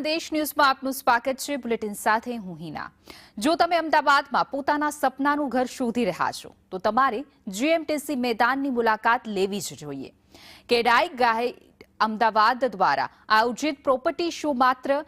સંદેશ ન્યૂઝમાં આપનું સ્વાગત છે। બુલેટિન સાથે હું હિના। જો તમે અમદાવાદમાં પોતાના સપનાનું ઘર શોધી રહ્યા છો તો તમારે જીએમટીસી મેદાનની મુલાકાત લેવી જ જોઈએ। કેડાઈ ગાઈડ અમદાવાદ દ્વારા આયોજિત પ્રોપર્ટી શો માત્ર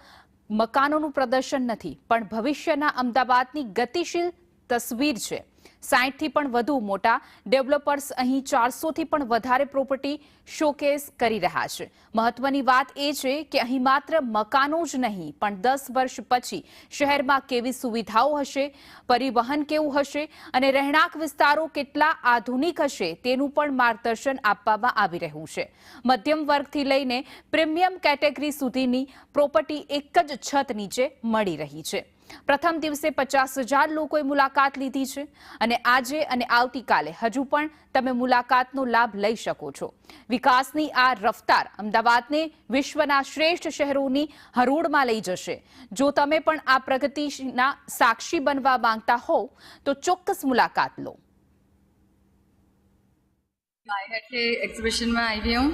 મકાનોનું પ્રદર્શન નથી પણ ભવિષ્યના અમદાવાદની ગતિશીલ તસવીર છે। 60 થી પણ વધુ મોટા ડેવલપર્સ અહીં 400 થી પણ વધારે પ્રોપર્ટી શોકેસ કરી રહ્યા છે। મહત્વની વાત એ છે કે અહીં માત્ર મકાનો જ નહીં પણ 10 વર્ષ પછી શહેરમાં કેવી સુવિધાઓ હશે, પરિવહન કેવું હશે અને રહેણાંક વિસ્તારો કેટલા આધુનિક હશે તેનું પણ માર્ગદર્શન આપવામાં આવી રહ્યું છે। મધ્યમ વર્ગથી લઈને પ્રીમિયમ કેટેગરી સુધીની પ્રોપર્ટી એક જ છત નીચે મળી રહી છે। પ્રથમ દિવસે 50,000 લોકોએ મુલાકાત લીધી છે અને આજે અને આવતીકાલે હજુ પણ તમે મુલાકાતનો લાભ લઈ શકો છો। વિકાસની આ રફતાર અમદાવાદને વિશ્વના શ્રેષ્ઠ શહેરોની હરોળમાં લઈ જશે। જો તમે પણ આ પ્રગતિના સાક્ષી બનવા માંગતા હો તો ચોક્કસ મુલાકાત લો। मायहट के एग्जीबिशन में आई हुई हूँ।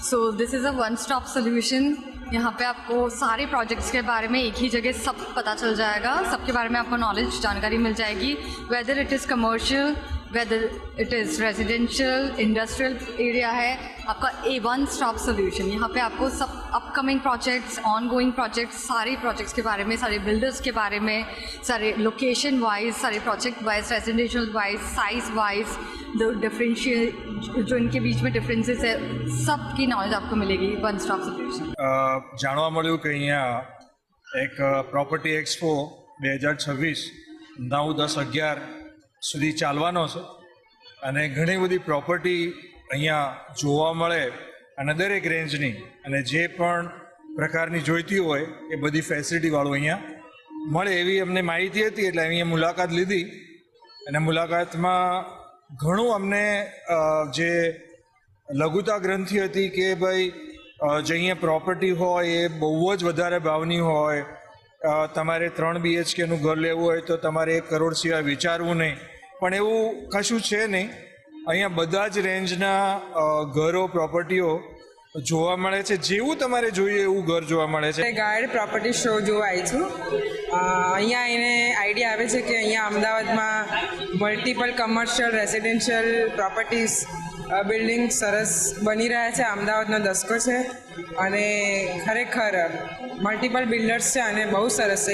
So this is a one stop solution. यहाँ पे आपको सारे प्रोजेक्ट्स के बारे में एक ही जगह सब पता चल जाएगा। सबके बारे में आपको नॉलेज जानकारी मिल जाएगी। Whether it is commercial, whether it is residential, industrial area है, आपका वन स्टॉप सोल्यूशन। यहाँ पे आपको सब upcoming projects, on going projects, सारे प्रोजेक्ट्स के बारे में, सारे बिल्डर्स के बारे में, सारे लोकेशन वाइज, सारे project wise, residential wise, size wise, differential जो इनके बीच में डिफरेंसेस है, सबकी नॉलेज आपको मिलेगी वन स्टॉप सोल्यूशन। જાણવા મળ્યું કે અહીંયા એક પ્રોપર્ટી એક્સપો 2026 9, 10, 11 સુધી ચાલવાનો છે અને ઘણી બધી પ્રોપર્ટી અહીંયા જોવા મળે અને દરેક રેન્જની અને જે પણ પ્રકારની જોઈતી હોય એ બધી ફેસિલિટીવાળું અહીંયા મળે એવી અમને માહિતી હતી એટલે અહીંયા મુલાકાત લીધી અને મુલાકાતમાં ઘણું અમને જે લઘુતા ગ્રંથિ હતી કે ભાઈ જે અહીંયા પ્રોપર્ટી હોય એ બહુ જ વધારે ભાવની હોય, તમારે 3 BHKનું ઘર લેવું હોય તો તમારે 1 કરોડ સિવાય વિચારવું નહીં, પણ એવું કશું છે નહીં। અહીંયા બધા જ રેન્જના ઘરો, પ્રોપર્ટીઓ જોવા મળે છે। જેવું તમારે જોઈએ એવું ઘર જોવા મળે છે। ગાઈડ પ્રોપર્ટી શો જોવા આવી છું। અહીંયા એને આઈડિયા આવે છે કે અહીંયા અમદાવાદમાં multiple commercial, residential properties building સરસ બની રહ્યા છે। અમદાવાદનો દસકો છે અને ખરેખર મલ્ટિપલ બિલ્ડર્સ છે અને બહુ સરસ છે।